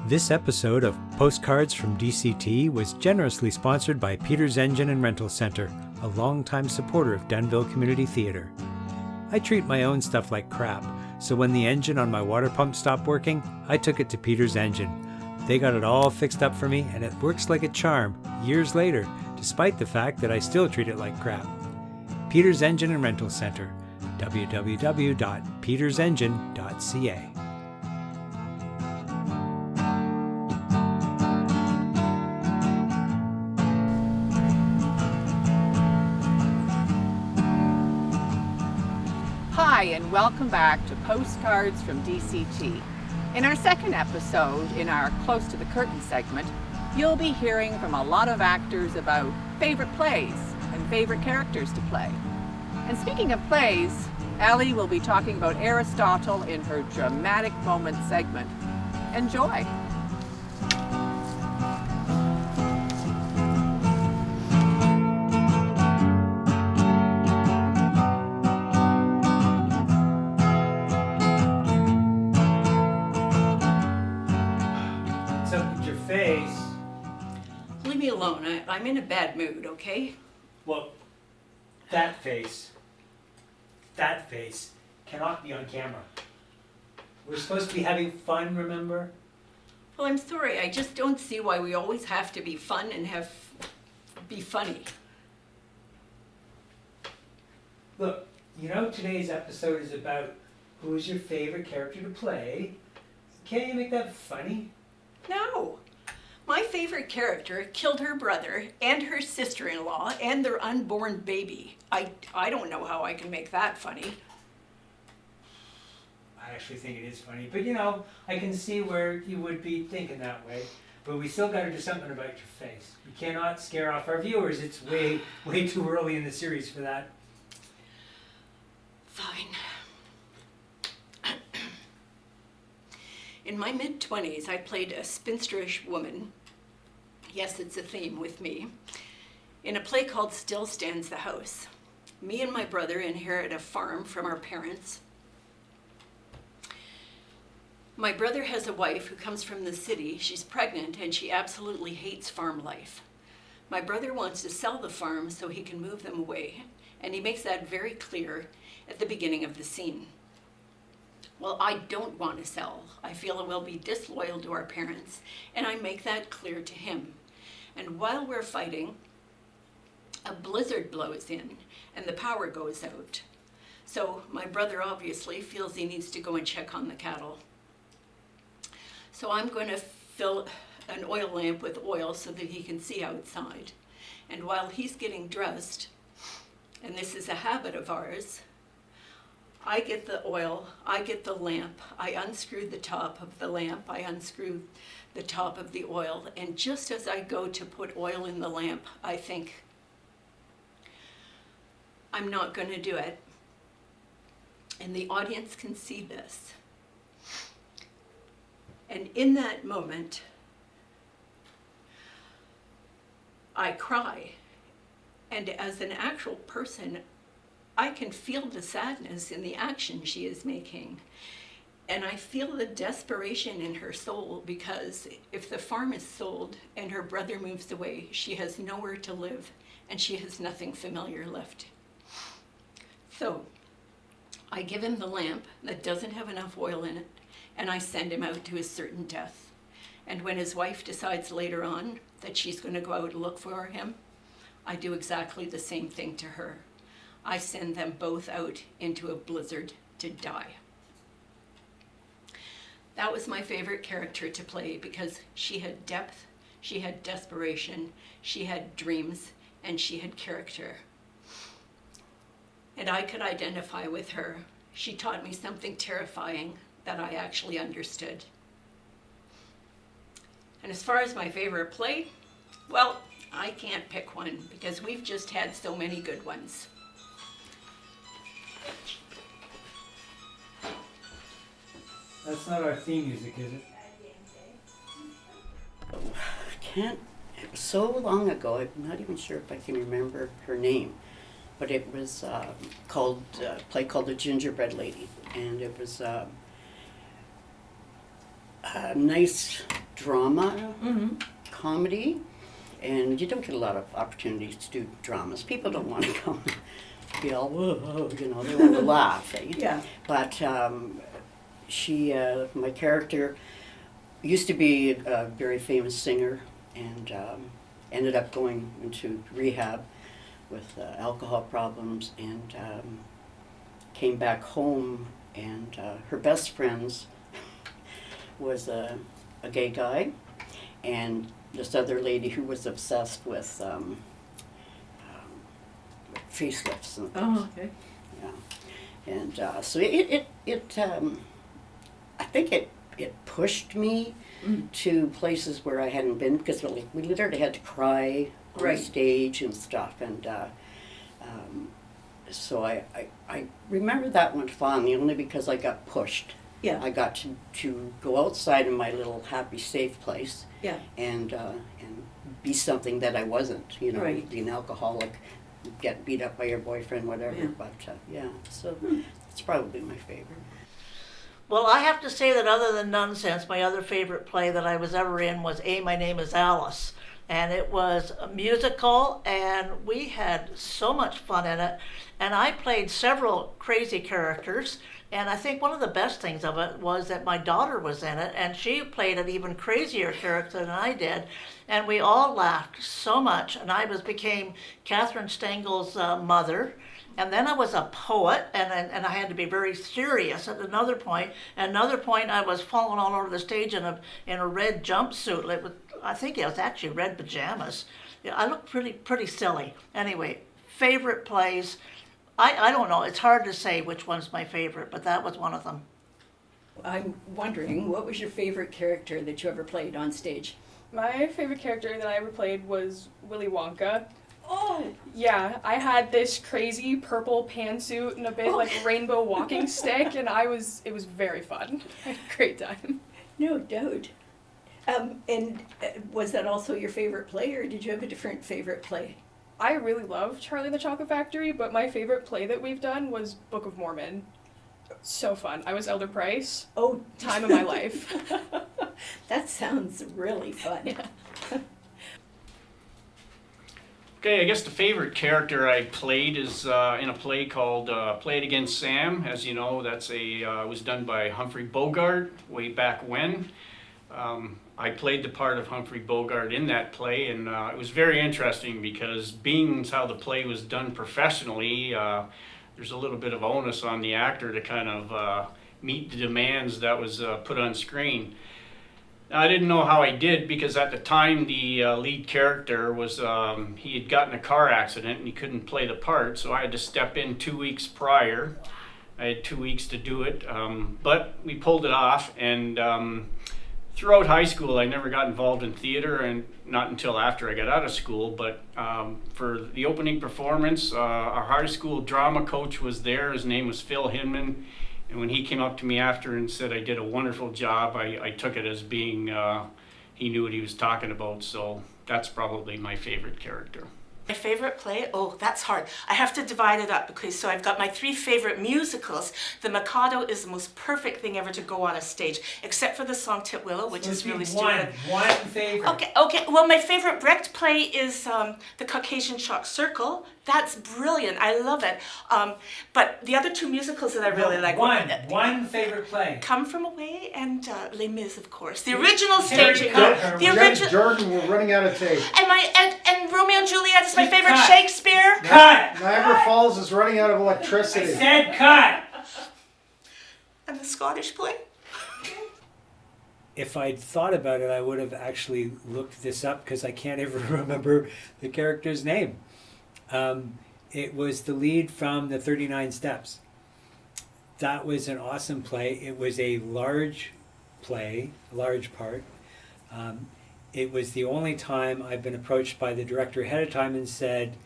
This episode of Postcards from DCT was generously sponsored by Peter's Engine and Rental Centre, a longtime supporter of Denville Community Theatre. I treat my own stuff like crap, so when the engine on my water pump stopped working, I took it to Peter's Engine. They got it all fixed up for me, and it works like a charm, years later, despite the fact that I still treat it like crap. Peter's Engine and Rental Centre, www.petersengine.ca. Hi, and welcome back to Postcards from DCT. In our second episode, in our Close to the Curtain segment, you'll be hearing from a lot of actors about favorite plays and favorite characters to play. And speaking of plays, Ellie will be talking about Aristotle in her Dramatic Moment segment. Enjoy! Leave me alone. I'm in a bad mood, okay? Well, that face cannot be on camera. We're supposed to be having fun, remember? Well, I'm sorry. I just don't see why we always have to be fun and be funny. Look, you know today's episode is about who is your favorite character to play. Can't you make that funny? No. My favorite character killed her brother and her sister-in-law and their unborn baby. I don't know how I can make that funny. I actually think it is funny, but you know, I can see where you would be thinking that way. But we still got to do something about your face. We cannot scare off our viewers. It's way too early in the series for that. Fine. In my mid-20s, I played a spinsterish woman. Yes, it's a theme with me. In a play called Still Stands the House. Me and my brother inherit a farm from our parents. My brother has a wife who comes from the city. She's pregnant and she absolutely hates farm life. My brother wants to sell the farm so he can move them away, and he makes that very clear at the beginning of the scene. Well, I don't want to sell. I feel it will be disloyal to our parents, and I make that clear to him. And while we're fighting, a blizzard blows in and the power goes out. So my brother obviously feels he needs to go and check on the cattle. So I'm going to fill an oil lamp with oil so that he can see outside. And while he's getting dressed, and this is a habit of ours, I get the oil, I get the lamp, I unscrew the top of the lamp, I unscrew the top of the oil, and just as I go to put oil in the lamp, I think, I'm not going to do it. And the audience can see this. And in that moment, I cry. And as an actual person, I can feel the sadness in the action she is making. And I feel the desperation in her soul, because if the farm is sold and her brother moves away, she has nowhere to live and she has nothing familiar left. So I give him the lamp that doesn't have enough oil in it, and I send him out to his certain death. And when his wife decides later on that she's going to go out and look for him, I do exactly the same thing to her. I send them both out into a blizzard to die. That was my favorite character to play because she had depth, she had desperation, she had dreams, and she had character. And I could identify with her. She taught me something terrifying that I actually understood. And as far as my favorite play, well, I can't pick one because we've just had so many good ones. That's not our theme music, is it? It was so long ago, I'm not even sure if I can remember her name, but it was a play called The Gingerbread Lady, and it was a nice drama, comedy, and you don't get a lot of opportunities to do dramas. People don't want to come be all, whoa, you know, they want to laugh. Yeah. But my character used to be a very famous singer and ended up going into rehab with alcohol problems and came back home, and her best friends was a gay guy and this other lady who was obsessed with facelifts and things. Oh, okay. Yeah. And so I think it pushed me to places where I hadn't been, because we literally had to cry on Right. stage and stuff, and so I remember that one fondly, only because I got pushed. Yeah. I got to go outside in my little happy, safe place Yeah. and be something that I wasn't, you know, Right. be an alcoholic, get beat up by your boyfriend, whatever. Yeah. But so it's probably my favorite. Well, I have to say that other than Nonsense, my other favorite play that I was ever in was My Name is Alice. And it was a musical, and we had so much fun in it. And I played several crazy characters. And I think one of the best things of it was that my daughter was in it, and she played an even crazier character than I did. And we all laughed so much. And I became Catherine Stengel's mother. And then I was a poet, and I had to be very serious at another point. At another point, I was falling all over the stage in a red jumpsuit. I think it was actually red pajamas. Yeah, I looked pretty silly. Anyway, favorite plays. I don't know. It's hard to say which one's my favorite, but that was one of them. I'm wondering, what was your favorite character that you ever played on stage? My favorite character that I ever played was Willy Wonka. Oh, Yeah, I had this crazy purple pantsuit and a big rainbow walking stick, and it was very fun. I had a great time. no doubt. And was that also your favorite play, or did you have a different favorite play? I really love Charlie and the Chocolate Factory, but my favorite play that we've done was Book of Mormon. So fun. I was Elder Price. Oh, Time of my life. that sounds really fun. Yeah. Okay, I guess the favorite character I played is in a play called Play It Against Sam. As you know, that's was done by Humphrey Bogart way back when. I played the part of Humphrey Bogart in that play, and it was very interesting because being how the play was done professionally, there's a little bit of onus on the actor to kind of meet the demands that was put on screen. I didn't know how I did because at the time the lead character was, he had gotten a car accident and he couldn't play the part, so I had to step in 2 weeks prior. I had 2 weeks to do it, but we pulled it off, and throughout high school I never got involved in theater, and not until after I got out of school, but for the opening performance, our high school drama coach was there. His name was Phil Hinman. And when he came up to me after and said I did a wonderful job, I took it as being, he knew what he was talking about, so that's probably my favorite character. My favorite play? Oh, that's hard. I have to divide it up because so I've got my three favorite musicals. The Mikado is the most perfect thing ever to go on a stage, except for the song Titwillow, which is really stupid. One favorite. Okay. Well, my favorite Brecht play is The Caucasian Shock Circle. That's brilliant. I love it. But the other two musicals that I really like. One favorite play. Come From Away and Les Mis, of course. The original staging. Jordan, we're running out of tape. And Romeo and Juliet is my favorite Shakespeare. Cut! Niagara Falls is running out of electricity. I said cut! And the Scottish play. If I'd thought about it, I would have actually looked this up because I can't ever remember the character's name. It was the lead from the 39 Steps. That was an awesome play. It was a large play, large part. It was the only time I've been approached by the director ahead of time and said,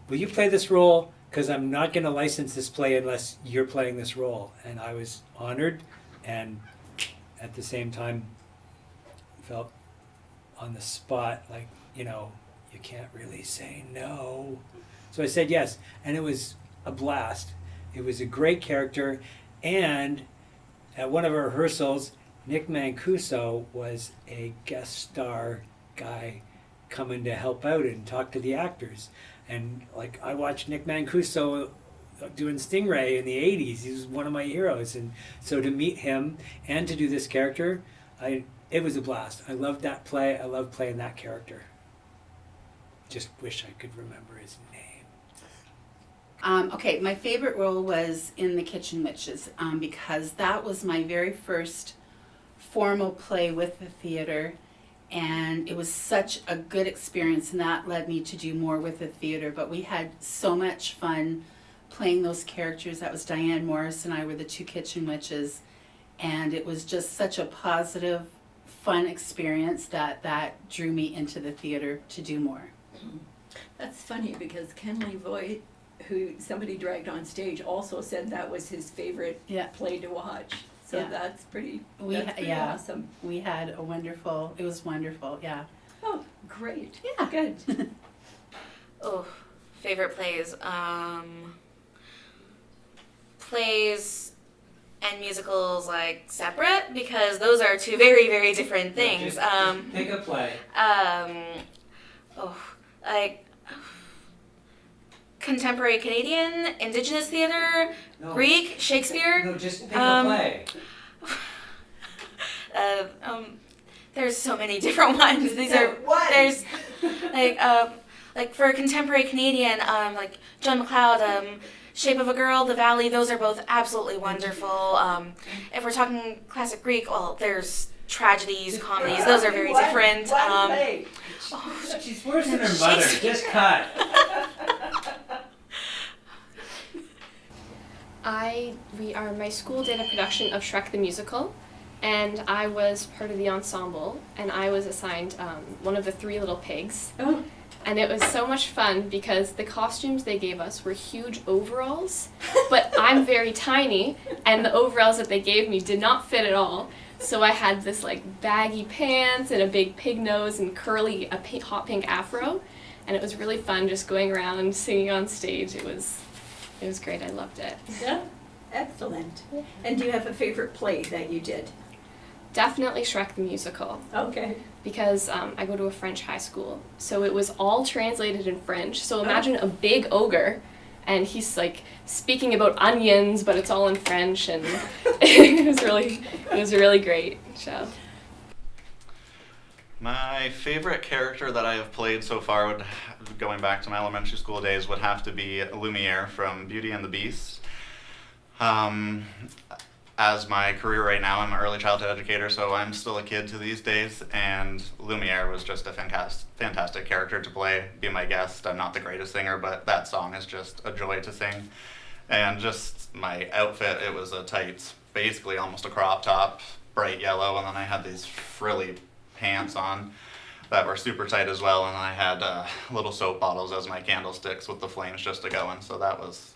will you play this role? Because I'm not going to license this play unless you're playing this role. And I was honored, and at the same time felt on the spot like, you can't really say no. So I said yes, and it was a blast. It was a great character, and at one of our rehearsals, Nick Mancuso was a guest star guy coming to help out and talk to the actors. And like I watched Nick Mancuso doing Stingray in the 80s. He was one of my heroes. And so to meet him and to do this character, it was a blast. I loved that play. I loved playing that character. Just wish I could remember his name. Okay, my favorite role was in The Kitchen Witches because that was my very first formal play with the theater, and it was such a good experience, and that led me to do more with the theater. But we had so much fun playing those characters. That was Diane Morris and I were the two kitchen witches, and it was just such a positive, fun experience that drew me into the theater to do more. That's funny because Ken Levoy, who somebody dragged on stage, also said that was his favorite play to watch. So Yeah. that's pretty Yeah. awesome. We had it was wonderful, yeah. Oh, great. Yeah. Good. Oh, favorite plays. Plays and musicals like separate because those are two very, very different things. Just pick a play. Like contemporary Canadian, Indigenous theater, No. Greek, Shakespeare. No, just pick a play. There's so many different ones. There's like for contemporary Canadian, like John McLeod, Shape of a Girl, The Valley. Those are both absolutely wonderful. If we're talking classic Greek, well, there's tragedies, comedies. Those are very different. She's worse than her mother. Just cut. My school did a production of Shrek the Musical, and I was part of the ensemble, and I was assigned one of the three little pigs. Oh. And it was so much fun because the costumes they gave us were huge overalls, but I'm very tiny, and the overalls that they gave me did not fit at all. So I had this like baggy pants and a big pig nose and hot pink afro, and it was really fun just going around singing on stage. It was great. I loved it. Yeah. Excellent. And do you have a favorite play that you did? Definitely Shrek the Musical. Okay. Because I go to a French high school, so it was all translated in French. So imagine a big ogre, and he's like speaking about onions, but it's all in French, and it was a really great show. My favorite character that I have played so far, going back to my elementary school days, would have to be Lumiere from Beauty and the Beast. As my career right now, I'm an early childhood educator, so I'm still a kid to these days, and Lumiere was just a fantastic character to play, be my guest. I'm not the greatest singer, but that song is just a joy to sing. And just my outfit, it was a tights, basically almost a crop top, bright yellow, and then I had these frilly pants on that were super tight as well, and I had little soap bottles as my candlesticks with the flames just a-going, so that's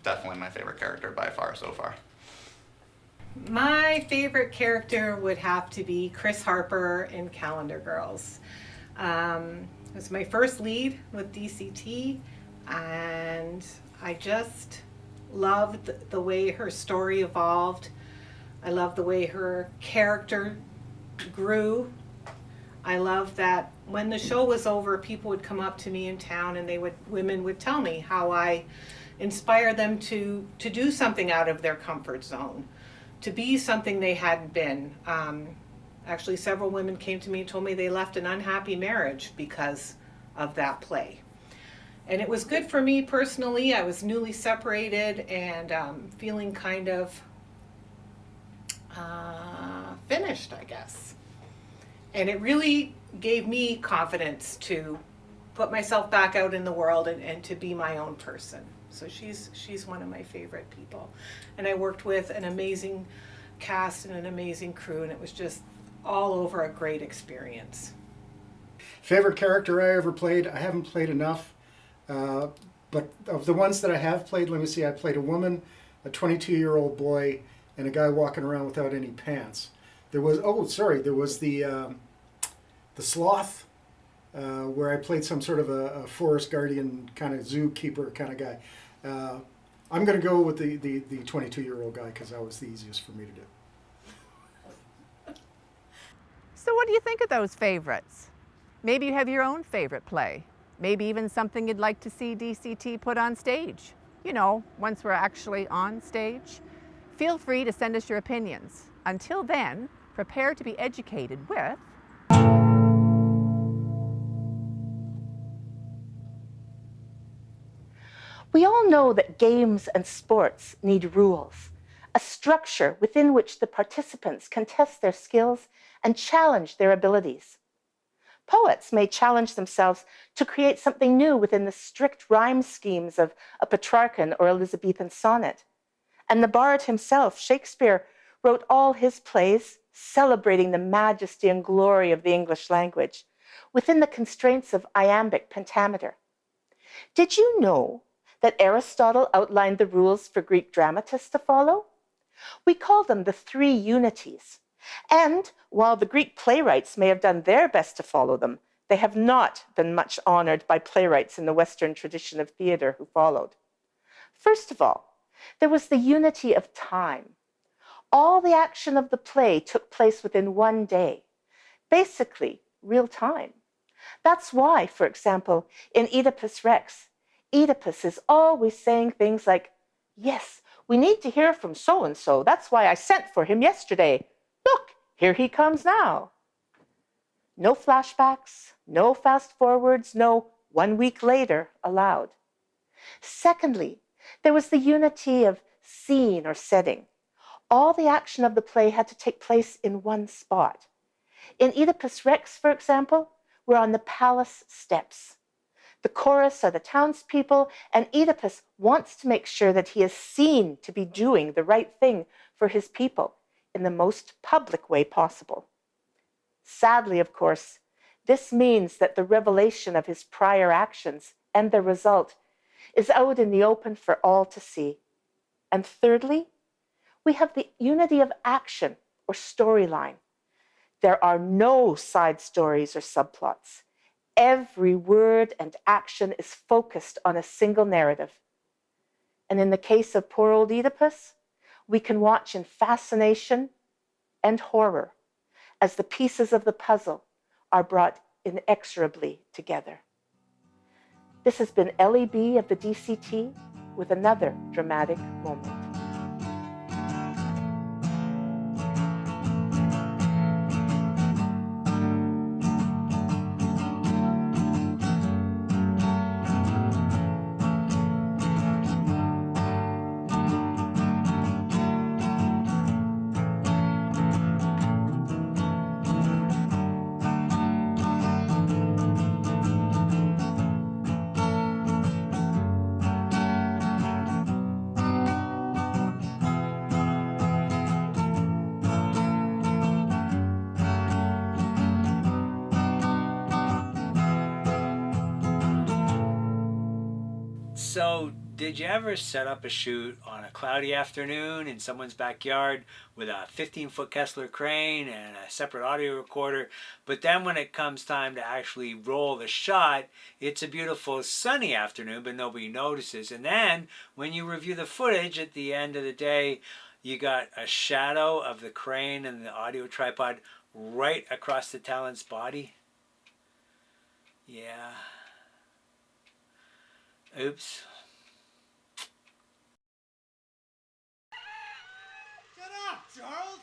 definitely my favorite character by far so far. My favorite character would have to be Chris Harper in Calendar Girls. It was my first lead with DCT, and I just loved the way her story evolved. I loved the way her character grew. I loved that when the show was over, people would come up to me in town and women would tell me how I inspired them to do something out of their comfort zone, to be something they hadn't been. Actually, several women came to me and told me they left an unhappy marriage because of that play. And it was good for me personally. I was newly separated and feeling kind of finished, I guess. And it really gave me confidence to put myself back out in the world and to be my own person. So she's one of my favorite people. And I worked with an amazing cast and an amazing crew, and it was just all over a great experience. Favorite character I ever played? I haven't played enough, but of the ones that I have played, let me see, I played a woman, a 22-year-old boy, and a guy walking around without any pants. There was the sloth, where I played some sort of a forest guardian kind of zookeeper kind of guy. I'm going to go with the 22-year-old guy because that was the easiest for me to do. do you think of those favorites? Maybe you have your own favorite play. Maybe even something you'd like to see DCT put on stage. You know, once we're actually on stage. Feel free to send us your opinions. Until then, prepare to be educated with... We all know that games and sports need rules, a structure within which the participants can test their skills and challenge their abilities. Poets may challenge themselves to create something new within the strict rhyme schemes of a Petrarchan or Elizabethan sonnet. And the bard himself, Shakespeare, wrote all his plays celebrating the majesty and glory of the English language within the constraints of iambic pentameter. Did you know that Aristotle outlined the rules for Greek dramatists to follow? We call them the three unities. And while the Greek playwrights may have done their best to follow them, they have not been much honored by playwrights in the Western tradition of theater who followed. First of all, there was the unity of time. All the action of the play took place within one day, basically real time. That's why, for example, in Oedipus Rex, Oedipus is always saying things like, "Yes, we need to hear from so-and-so. That's why I sent for him yesterday. Look, here he comes now." No flashbacks, no fast forwards, no 1 week later allowed. Secondly, there was the unity of scene or setting. All the action of the play had to take place in one spot. In Oedipus Rex, for example, we're on the palace steps. The chorus are the townspeople, and Oedipus wants to make sure that he is seen to be doing the right thing for his people in the most public way possible. Sadly, of course, this means that the revelation of his prior actions and their result is out in the open for all to see. And thirdly, we have the unity of action or storyline. There are no side stories or subplots. Every word and action is focused on a single narrative. And in the case of poor old Oedipus, we can watch in fascination and horror as the pieces of the puzzle are brought inexorably together. This has been Ellie B. of the DCT with another dramatic moment. So, did you ever set up a shoot on a cloudy afternoon in someone's backyard with a 15-foot Kessler crane and a separate audio recorder, but then when it comes time to actually roll the shot, it's a beautiful sunny afternoon, but nobody notices. And then when you review the footage at the end of the day, you got a shadow of the crane and the audio tripod right across the talent's body? Yeah. Oops. Shut up, Charles!